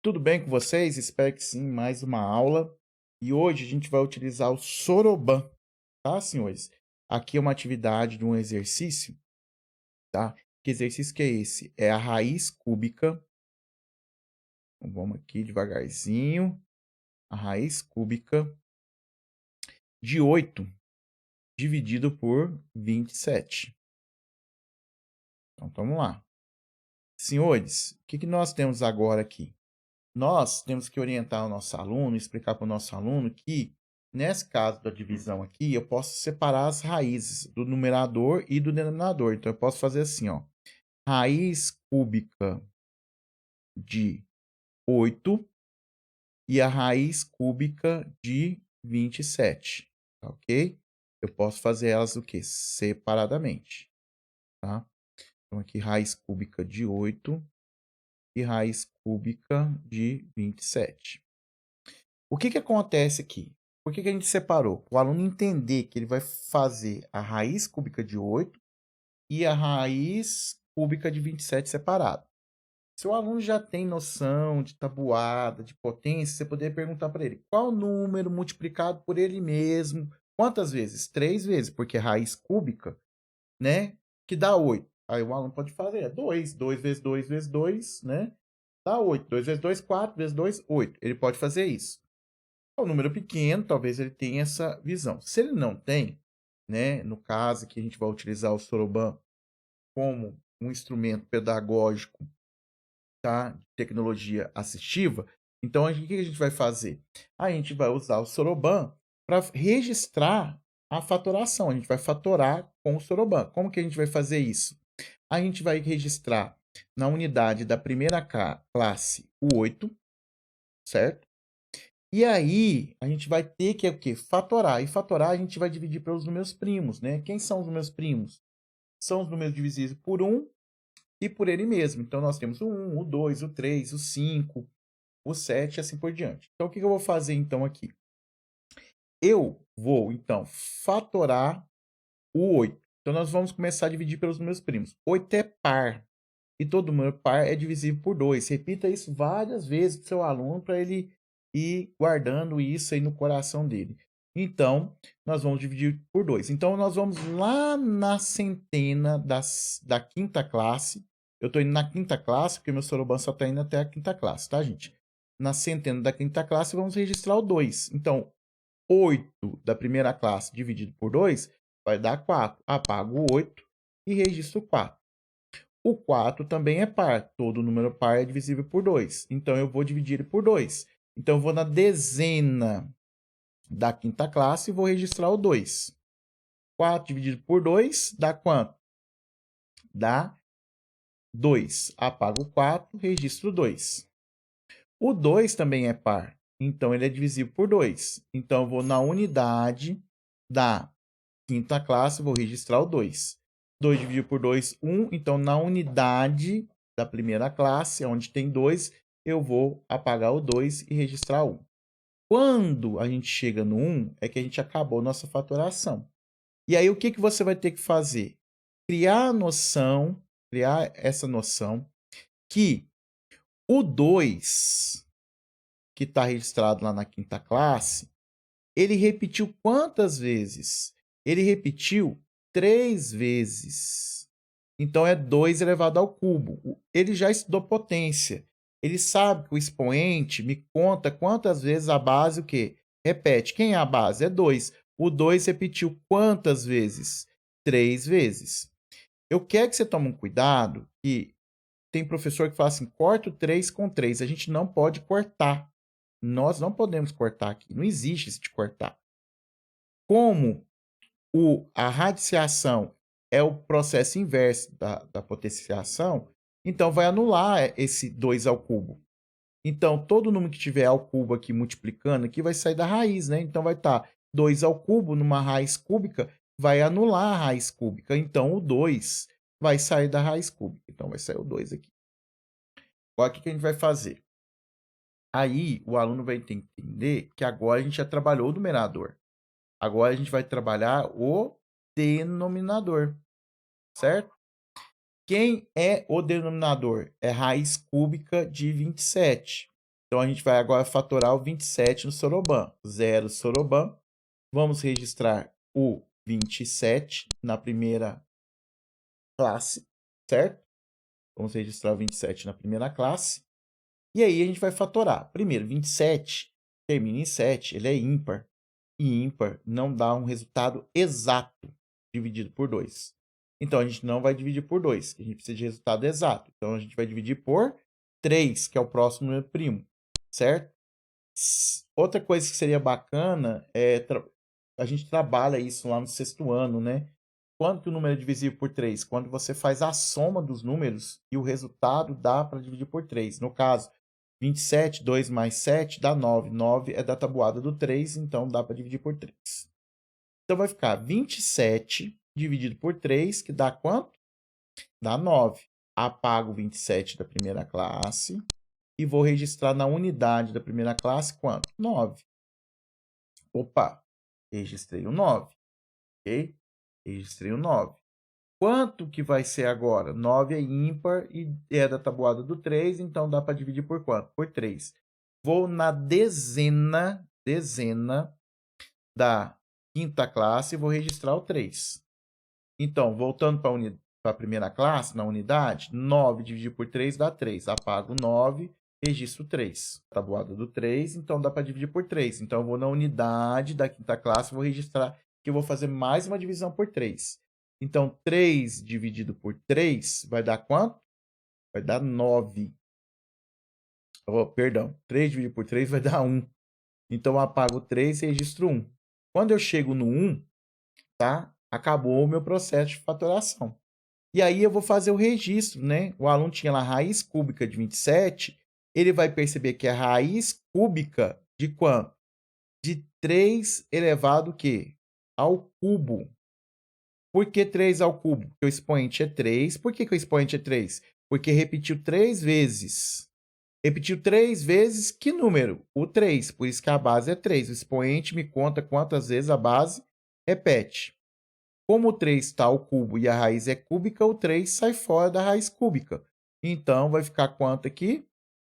Tudo bem com vocês? Espero que sim, mais uma aula. E hoje a gente vai utilizar o Soroban, tá, senhores? Aqui é uma atividade de um exercício, tá? Que exercício que é esse? É a raiz cúbica. Então, vamos aqui devagarzinho. A raiz cúbica de 8 dividido por 27. Então, vamos lá. Senhores, o que nós temos agora aqui? Nós temos que orientar o nosso aluno, explicar para o nosso aluno que, nesse caso da divisão aqui, eu posso separar as raízes do numerador e do denominador. Então, eu posso fazer assim, ó. Raiz cúbica de 8 e a raiz cúbica de 27, tá ok? Eu posso fazer elas o quê? Separadamente, tá? Então, aqui, raiz cúbica de 8 e raiz cúbica de 27. O que acontece aqui? Por que a gente separou? O aluno entender que ele vai fazer a raiz cúbica de 8 e a raiz cúbica de 27 separado. Se o aluno já tem noção de tabuada, de potência, você poderia perguntar para ele qual número multiplicado por ele mesmo, quantas vezes? 3 vezes, porque raiz cúbica, né, que dá 8. Aí o aluno pode fazer, 2, 2 vezes 2 vezes 2, né, dá 8. 2 vezes 2, 4 vezes 2, 8. Ele pode fazer isso. É um número pequeno, talvez ele tenha essa visão. Se ele não tem, né, no caso que a gente vai utilizar o Soroban como um instrumento pedagógico, tá, de tecnologia assistiva, então o que a gente vai fazer? A gente vai usar o Soroban para registrar a fatoração. A gente vai fatorar com o Soroban. Como que a gente vai fazer isso? A gente vai registrar na unidade da primeira classe o 8, certo? E aí, a gente vai ter que o quê? Fatorar. E fatorar a gente vai dividir pelos números primos, né? Quem são os números primos? São os números divisíveis por 1 e por ele mesmo. Então, nós temos o 1, o 2, o 3, o 5, o 7 e assim por diante. Então, o que eu vou fazer então aqui? Eu vou, então, fatorar o 8. Então, nós vamos começar a dividir pelos números primos. 8 é par. E todo número par é divisível por 2. Repita isso várias vezes para o seu aluno para ele ir guardando isso aí no coração dele. Então, nós vamos dividir por 2. Então, nós vamos lá na centena da quinta classe. Eu estou indo na quinta classe, porque meu Soroban só está indo até a quinta classe, tá, gente? Na centena da quinta classe, vamos registrar o 2. Então, 8 da primeira classe dividido por 2 vai dar 4. Apago o 8 e registro 4. O 4 também é par. Todo número par é divisível por 2. Então, eu vou dividir ele por 2. Então, eu vou na dezena da quinta classe e vou registrar o 2. 4 dividido por 2 dá quanto? Dá 2. Apago o 4, registro 2. O 2 também é par. Então, ele é divisível por 2. Então, eu vou na unidade da quinta classe, vou registrar o 2. 2 dividido por 2, 1. Então, na unidade da primeira classe, onde tem 2, eu vou apagar o 2 e registrar 1. Quando a gente chega no 1, é que a gente acabou nossa fatoração. E aí, o que você vai ter que fazer? Criar essa noção que o 2, que está registrado lá na quinta classe, ele repetiu quantas vezes? Ele repetiu 3 vezes. Então, é 2 elevado ao cubo. Ele já estudou potência. Ele sabe que o expoente me conta quantas vezes a base o quê? Repete. Quem é a base? É 2. O 2 repetiu quantas vezes? 3 vezes. Eu quero que você tome um cuidado que tem professor que fala assim, corta o 3 com 3. A gente não pode cortar. Nós não podemos cortar aqui. Não existe esse de cortar. Como a radiciação é o processo inverso da potenciação, então vai anular esse 2 ao cubo. Então, todo número que tiver ao cubo aqui multiplicando aqui vai sair da raiz, né? Então, vai estar 2 ao cubo numa raiz cúbica, vai anular a raiz cúbica. Então, o 2 vai sair da raiz cúbica. Então, vai sair o 2 aqui. Agora, o que a gente vai fazer? Aí, o aluno vai entender que agora a gente já trabalhou o numerador. Agora a gente vai trabalhar o denominador, certo? Quem é o denominador? É raiz cúbica de 27. Então, a gente vai agora fatorar o 27 no Soroban. 0 Soroban. Vamos registrar o 27 na primeira classe, certo? Vamos registrar o 27 na primeira classe. E aí a gente vai fatorar. Primeiro, 27 termina em 7, ele é ímpar. E ímpar não dá um resultado exato dividido por 2. Então, a gente não vai dividir por 2, a gente precisa de resultado exato. Então, a gente vai dividir por 3, que é o próximo número primo, certo? Outra coisa que seria bacana é a gente trabalha isso lá no 6º ano, né? Quando que o número é divisível por 3? Quando você faz a soma dos números e o resultado dá para dividir por 3. No caso, 27, 2 mais 7 dá 9. 9 é da tabuada do 3, então dá para dividir por 3. Então, vai ficar 27 dividido por 3, que dá quanto? Dá 9. Apago 27 da primeira classe e vou registrar na unidade da primeira classe quanto? 9. Opa, registrei o 9, ok? Registrei o 9. Quanto que vai ser agora? 9 é ímpar e é da tabuada do 3, então dá para dividir por quanto? Por 3. Vou na dezena da quinta classe e vou registrar o 3. Então, voltando para a primeira classe, na unidade, 9 dividido por 3 dá 3. Apago 9, registro 3. Tabuada do 3, então dá para dividir por 3. Então, eu vou na unidade da quinta classe, vou registrar que eu vou fazer mais uma divisão por 3. Então, 3 dividido por 3 vai dar quanto? Vai dar 9. Oh, perdão, 3 dividido por 3 vai dar 1. Então, eu apago 3 e registro 1. Quando eu chego no 1, tá? Acabou o meu processo de fatoração. E aí eu vou fazer o registro, né? O aluno tinha lá raiz cúbica de 27, ele vai perceber que a raiz cúbica de quanto? De 3 elevado o quê? Ao cubo. Por que 3 ao cubo? Porque o expoente é 3. Por que o expoente é 3? Porque repetiu 3 vezes. Repetiu 3 vezes que número? O 3. Por isso que a base é 3. O expoente me conta quantas vezes a base repete. Como o 3 está ao cubo e a raiz é cúbica, o 3 sai fora da raiz cúbica. Então, vai ficar quanto aqui?